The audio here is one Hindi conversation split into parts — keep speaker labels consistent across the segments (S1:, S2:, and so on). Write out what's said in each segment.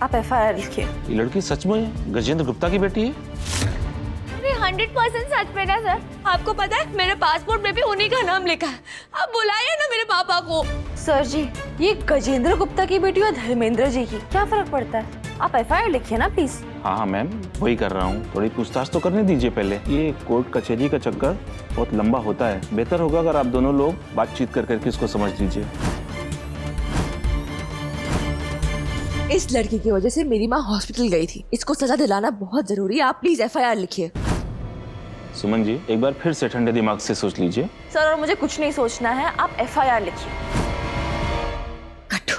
S1: आप FIR लिखिए।
S2: ये लड़की सच में गजेंद्र गुप्ता की बेटी है?
S3: 100% सच में ना सर। आपको पता है मेरे पासपोर्ट में भी उन्हीं का नाम लिखा है। आप बुलाइए ना मेरे पापा को।
S1: सर जी, ये गजेंद्र गुप्ता की बेटी और धर्मेंद्र जी की क्या फर्क पड़ता है? आप FIR लिखिए ना प्लीज।
S2: हाँ मैम, वही कर रहा हूँ। थोड़ी पूछताछ तो करने दीजिए पहले। ये कोर्ट कचहरी का चक्कर बहुत लंबा होता है। बेहतर होगा अगर आप दोनों लोग बातचीत कर करके इसको समझ लीजिए।
S3: इस लड़की की वजह से मेरी माँ हॉस्पिटल गई थी। इसको सजा दिलाना बहुत जरूरी है। आप प्लीज FIR लिखिए।
S2: सुमन जी, एक बार फिर से ठंडे दिमाग से सोच लीजिए।
S1: सर, और मुझे कुछ नहीं सोचना है, आप FIR लिखिए।
S3: कट्टू,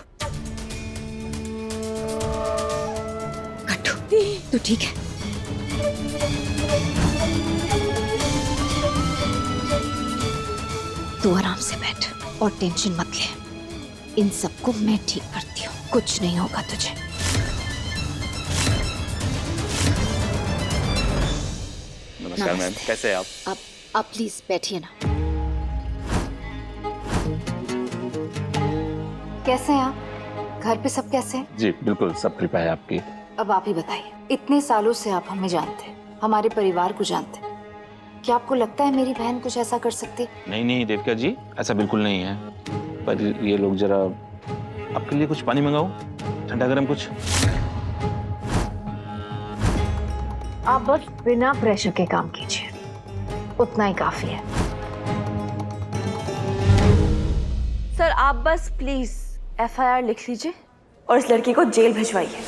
S3: तो ठीक है।
S4: तू आराम से बैठ और टेंशन मत ले। इन सबको मैं ठीक करती हूँ, कुछ नहीं होगा तुझे।
S2: नमस्कार मैम, कैसे हैं आप?
S4: आप प्लीज बैठिए ना। कैसे हैं आप? घर पे सब कैसे हैं?
S2: जी बिल्कुल, सब कृपा है आपकी।
S4: अब आप ही बताइए, इतने सालों से आप हमें जानते हैं, हमारे परिवार को जानते हैं। क्या आपको लगता है मेरी बहन कुछ ऐसा कर सकती?
S2: नहीं नहीं देविका जी, ऐसा बिल्कुल नहीं है। पर ये लोग जरा, आपके लिए कुछ पानी मंगाओ, ठंडा गरम कुछ?
S4: आप बस बिना प्रेशर के काम कीजिए, उतना ही काफी है।
S1: सर, आप बस प्लीज FIR लिख लीजिए और इस लड़की को जेल भिजवाइए।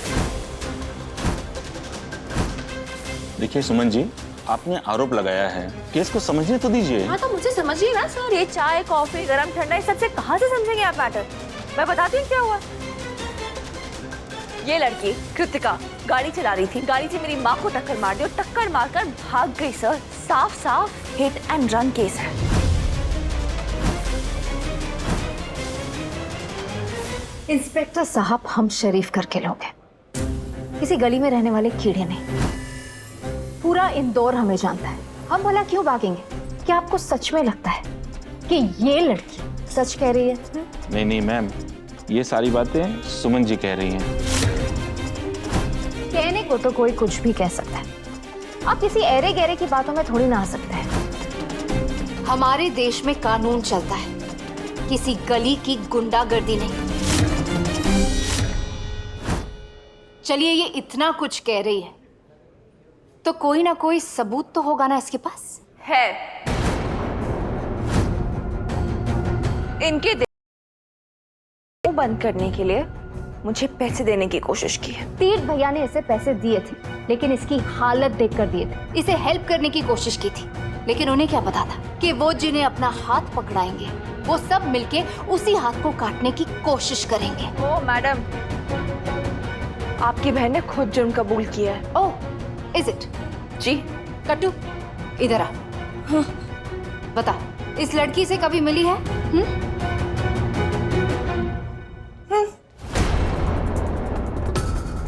S2: देखिए सुमन जी, आपने आरोप लगाया है, केस को समझने तो दीजिए।
S1: हाँ तो मुझे समझिए ना सर, ये चाय कॉफी गरम ठंडा इस सबसे कहाँ से समझेंगे आप मैटर? मैं बताती हूँ क्या हुआ। ये लड़की कृतिका गाड़ी चला रही थी, गाड़ी से मेरी माँ को टक्कर मार दी और टक्कर मारकर भाग गई सर। साफ साफ हिट एंड रन केस है।
S4: इंस्पेक्टर साहब, हम शरीफ घर के लोग हैं, किसी गली में रहने वाले कीड़े नहीं। पूरा इंदौर हमें जानता है। हम भला क्यों भागेंगे? क्या आपको सच में लगता है कि ये लड़की सच कह रही है?
S2: नहीं नहीं मैम, ये सारी बातें सुमन जी कह रही हैं।
S4: कहने को तो कोई कुछ भी कह सकता है, आप किसी ऐरे गहरे की बातों में थोड़ी ना आ सकते हैं। हमारे देश में कानून चलता है, किसी गली की गुंडागर्दी नहीं। चलिए, ये इतना कुछ कह रही है तो कोई ना कोई सबूत तो होगा ना इसके पास?
S1: है। इनके को बंद करने के लिए मुझे पैसे देने की कोशिश की है।
S4: तीर्थ भैया ने इसे पैसे दिए थे, लेकिन इसकी हालत देखकर दिए थे। इसे हेल्प करने की कोशिश की थी, लेकिन उन्हें क्या पता था कि वो जिन्हें अपना हाथ पकड़ाएंगे वो सब मिलके उसी हाथ को काटने की कोशिश करेंगे।
S1: ओ मैडम, आपकी बहन ने खुद जुर्म कबूल किया है।
S4: ओह, इज इट?
S1: जी।
S4: कट्टू, इधर आ। हाँ। बता, इस लड़की से कभी मिली है?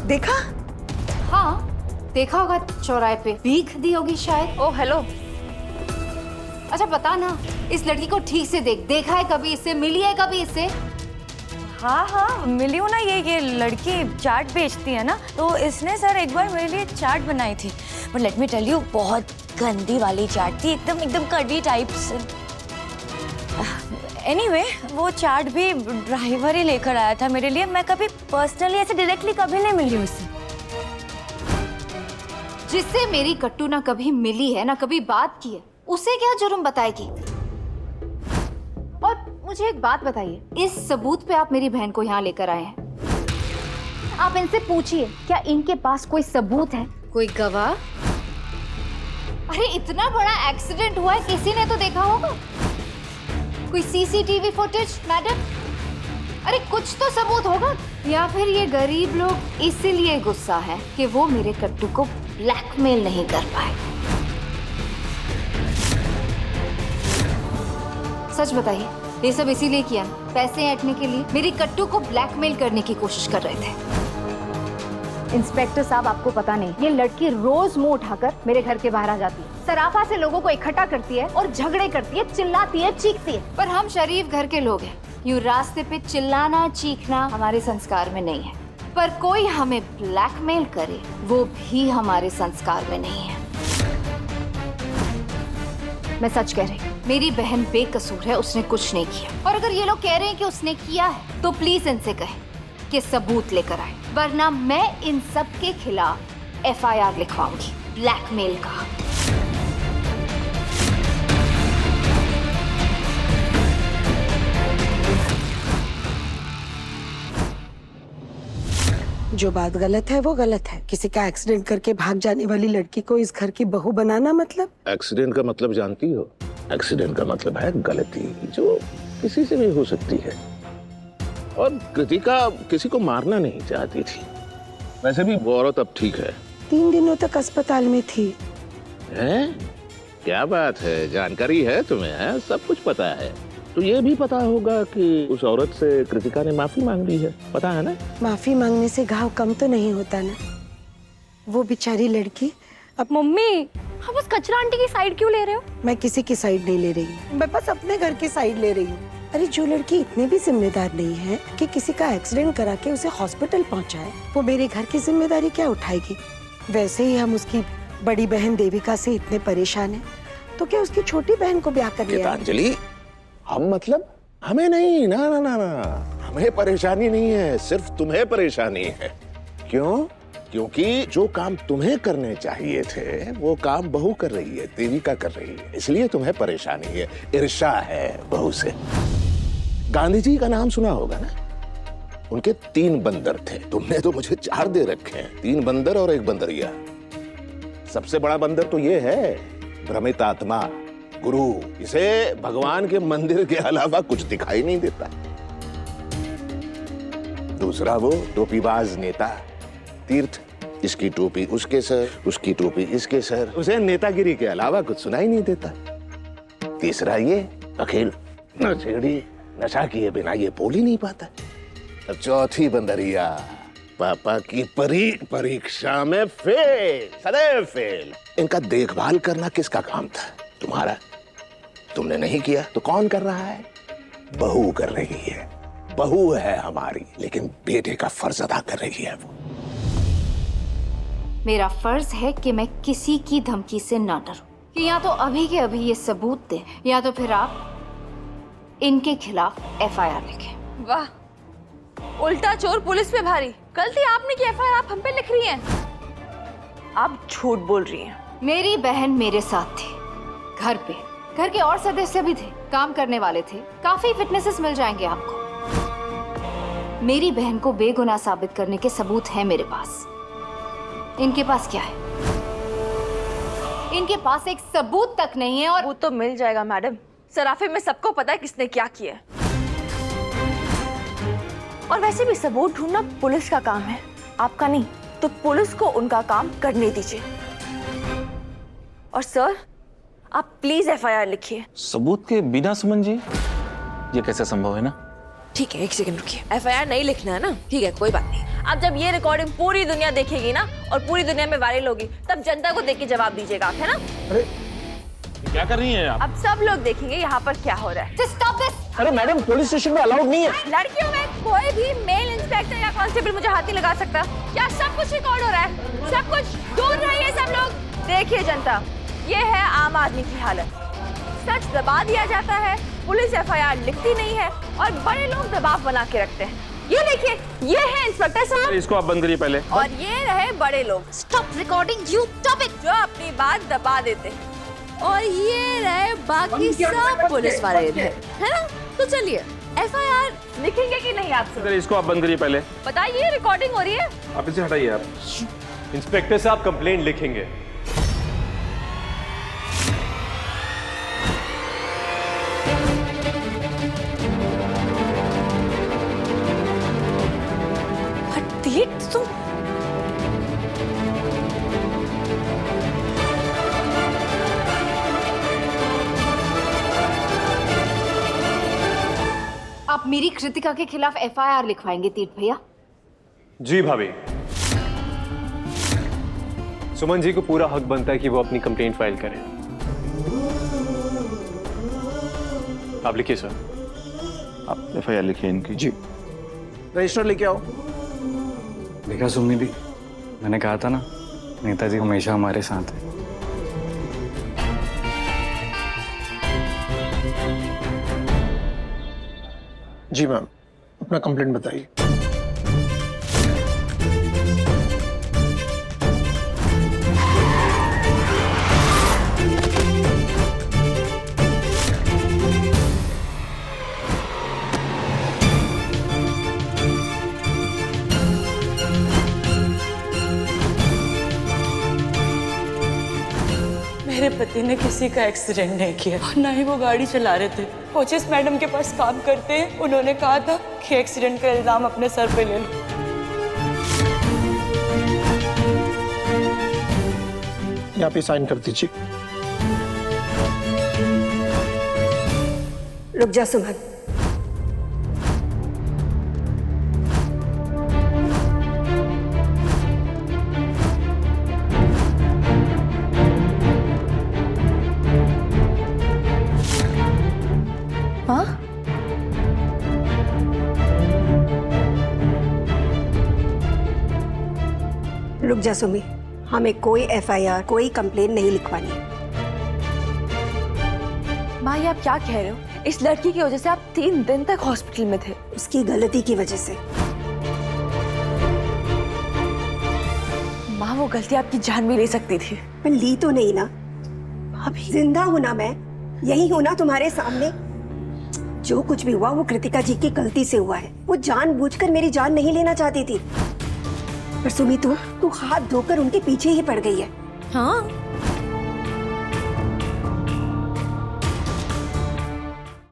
S1: देखा?
S4: हाँ, देखा होगा चौराहे पे, भीख दी होगी शायद।
S1: ओ हेलो।
S4: अच्छा बता ना, इस लड़की को ठीक से देख, देखा है कभी इससे? मिली है कभी इससे?
S1: हाँ हाँ मिली हूँ ना। ये लड़की चाट बेचती है ना, तो इसने सर एक बार मेरे लिए चाट बनाई थी। But let me tell you, बहुत गंदी वाली चाट थी, एकदम कड़ी टाइप से। एनीवे, वो चाट भी ड्राइवर ही लेकर आया था मेरे लिए। मैं कभी पर्सनली ऐसे डायरेक्टली कभी नहीं मिली उससे।
S4: जिससे मेरी कट्टू ना कभी मिली है ना कभी बात की है, उसे क्या जुर्म बताएगी? और मुझे एक बात बताइए, इस सबूत पे आप मेरी बहन को यहाँ लेकर आए हैं, आप इनसे पूछिए क्या इनके पास कोई सबूत है, कोई गवाह? अरे इतना बड़ा एक्सीडेंट हुआ है, किसी ने तो देखा होगा। कोई CCTV फुटेज मैडम? अरे कुछ तो सबूत होगा। या फिर ये गरीब लोग इसीलिए गुस्सा है कि वो मेरे कट्टू को ब्लैकमेल नहीं कर पाए। सच बताइए, ये सब इसीलिए किया ना? पैसे ऐंठने के लिए मेरी कट्टू को ब्लैकमेल करने की कोशिश कर रहे थे। इंस्पेक्टर साहब, आपको पता नहीं, ये लड़की रोज मुंह उठाकर मेरे घर के बाहर आ जाती है, सराफा से लोगों को इकट्ठा करती है और झगड़े करती है, चिल्लाती है, चीखती है। पर हम शरीफ घर के लोग हैं, यूं रास्ते पे चिल्लाना चीखना हमारे संस्कार में नहीं है। पर कोई हमें ब्लैकमेल करे वो भी हमारे संस्कार में नहीं है। मैं सच कह रही हूँ, मेरी बहन बेकसूर है, उसने कुछ नहीं किया। और अगर ये लोग कह रहे हैं कि उसने किया है तो प्लीज इनसे कहें कि सबूत लेकर आए, वरना मैं इन सब के खिलाफ FIR लिखवाऊंगी, ब्लैकमेल का।
S5: जो बात गलत है वो गलत है। किसी का एक्सीडेंट करके भाग जाने वाली लड़की को इस घर की बहू बनाना मतलब?
S6: एक्सीडेंट का मतलब जानती हो? एक्सीडेंट का मतलब है गलती, जो किसी से भी हो सकती है। और कृतिका किसी को मारना नहीं चाहती थी। वैसे भी वो औरत अब ठीक है।
S5: 3 दिनों तक अस्पताल में थी।
S6: हैं? क्या बात है, जानकारी है तुम्हें, है? सब कुछ पता है। तो ये भी पता होगा कि उस औरत से कृतिका ने माफी मांग ली है, पता है ना?
S5: माफी मांगने से घाव कम तो नहीं होता ना। वो बेचारी लड़की अब।
S3: मम्मी, आप उस कचरा आंटी की साइड क्यों ले रहे हो?
S5: मैं किसी की साइड नहीं ले रही हूँ, मैं बस अपने घर की साइड ले रही हूँ। अरे जो लड़की इतनी भी जिम्मेदार नहीं है कि किसी का एक्सीडेंट करा के उसे हॉस्पिटल पहुँचाए, वो मेरे घर की जिम्मेदारी क्या उठाएगी? वैसे ही हम उसकी बड़ी बहन देविका से इतने परेशान हैं, तो क्या उसकी छोटी बहन को ब्याह कर लिया?
S6: गीतांजलि, हम मतलब हमें नहीं, ना ना ना ना, हमें परेशानी नहीं है, सिर्फ तुम्हें परेशानी है। क्यों? क्योंकि जो काम तुम्हें करने चाहिए थे वो काम बहू कर रही है, देविका कर रही है, इसलिए तुम्हें परेशानी है, ईर्ष्या है बहू से। गांधी जी का नाम सुना होगा ना? उनके 3 बंदर थे, तुमने तो मुझे 4 दे रखे हैं, 3 बंदर और 1 बंदरिया। सबसे बड़ा बंदर तो ये है, भ्रमित आत्मा, गुरु। इसे भगवान के मंदिर के अलावा कुछ दिखाई नहीं देता। दूसरा वो टोपीबाज नेता, तीर्थ। इसकी टोपी उसके सर, उसकी टोपी इसके सर, उसे नेतागिरी के अलावा कुछ सुनाई नहीं देता। तीसरा ये अखिल, नशेड़ी, नशा किए बिना ये बोल ही नहीं पाता। और चौथी बंदरिया, पापा की परीक्षा में फेल, सदैव फेल। इनका देखभाल करना किसका काम था? तुम्हारा। तुमने नहीं किया तो कौन कर रहा है? बहू कर रही है। बहू है हमारी, लेकिन बेटे का फर्ज अदा कर रही है वो।
S4: मेरा फर्ज है कि मैं किसी की धमकी से ना डरूं, कि या तो अभी के अभी ये सबूत दें या तो फिर आप इनके खिलाफ FIR लिखें।
S3: वाह, उल्टा चोर पुलिस पे भारी। गलती आपने की, FIR आप हम पे लिख रही हैं। आप झूठ बोल रही हैं।
S4: मेरी बहन मेरे साथ थी घर पे, घर के और सदस्य भी थे, काम करने वाले थे, काफी विटनेसेस मिल जाएंगे आपको। मेरी बहन को बेगुनाह साबित करने के सबूत हैं मेरे पास। इनके पास क्या है? इनके पास एक सबूत तक नहीं है। और
S3: वो तो मिल जाएगा मैडम, सराफे में सबको पता है किसने क्या किया है। और वैसे भी सबूत ढूंढना पुलिस का काम है, आपका नहीं। तो पुलिस को उनका काम करने दीजिए। और सर, आप प्लीज FIR लिखिए।
S2: सबूत के बिना सुमन जी, ये कैसे संभव है ना?
S3: ठीक है, 1 सेकंड रुकिए। FIR नहीं लिखना है ना? ठीक है, कोई बात नहीं। अब जब ये रिकॉर्डिंग पूरी दुनिया देखेगी ना, और पूरी दुनिया में वायरल होगी, तब जनता को देख के जवाब दीजिएगा आप, है ना?
S2: अरे क्या कर रही हैं आप?
S3: अब सब लोग देखेंगे यहाँ पर क्या हो रहा है।
S4: Just stop this!
S2: अरे मैडम, पुलिस स्टेशन में अलाउड नहीं है।
S3: लड़कियों में कोई भी मेल इंस्पेक्टर या कांस्टेबल मुझे हाथ नहीं लगा सकता। क्या सब कुछ रिकॉर्ड हो रहा है? सब कुछ दूर रहिए सब लोग। देखिए जनता, ये है आम आदमी की हालत। सच दबा दिया जाता है, पुलिस FIR लिखती नहीं है, और बड़े लोग दबाव बना के रखते हैं। ये देखिए, ये है इंस्पेक्टर साहब,
S2: इसको आप बंद करिए पहले।
S3: और ये रहे बड़े लोग।
S4: Stop recording, you stop it!
S3: जो अपनी बात दबा देते हैं। और ये रहे बाकी सब पुलिस वाले है ना? तो चलिए, FIR लिखेंगे कि नहीं आप सब?
S2: इसको आप बंद करिए पहले।
S3: बताइए, रिकॉर्डिंग हो रही है।
S2: आप इसे हटाइए। आप
S7: इंस्पेक्टर साहब कंप्लेंट लिखेंगे।
S3: तुम
S4: आप मेरी कृतिका के खिलाफ FIR लिखवाएंगे तीर्थ भैया?
S7: जी भाभी, सुमन जी को पूरा हक बनता है कि वो अपनी कंप्लेंट फाइल करें। आप लिखिए सर।
S2: आप FIR लिखिए इनकी।
S7: जी।
S2: रजिस्टर लेके आओ।
S8: देखा सुमनी दी, मैंने कहा था ना नेताजी हमेशा हमारे साथ है।
S9: जी मैम, अपना कंप्लेंट बताइए।
S10: मेरे पति ने किसी का एक्सीडेंट नहीं किया और ना ही वो गाड़ी चला रहे थे। वो जिस मैडम के पास काम करते हैं उन्होंने कहा था कि एक्सीडेंट का इल्जाम अपने सर पे ले लो।
S9: यहाँ पे साइन कर दीजिए।
S5: रुक जा सुमन।
S3: हाँ?
S5: रुक जा सुमी, हमें कोई एफआईआर, कोई कंप्लेन नहीं लिखवानी।
S3: माँ, ये आप क्या कह रहे हो? इस लड़की की वजह से आप 3 दिन तक हॉस्पिटल में थे।
S5: उसकी गलती की वजह से।
S3: माँ, वो गलती आपकी जान भी ले सकती थी।
S5: मैं ली तो नहीं ना, अभी जिंदा हूं ना, मैं यही हूं ना तुम्हारे सामने। जो कुछ भी हुआ वो कृतिका जी की गलती से हुआ है। वो जानबूझकर मेरी जान नहीं लेना चाहती थी, पर सुमी तू हाथ धोकर उनके पीछे ही पड़ गई है।
S1: हाँ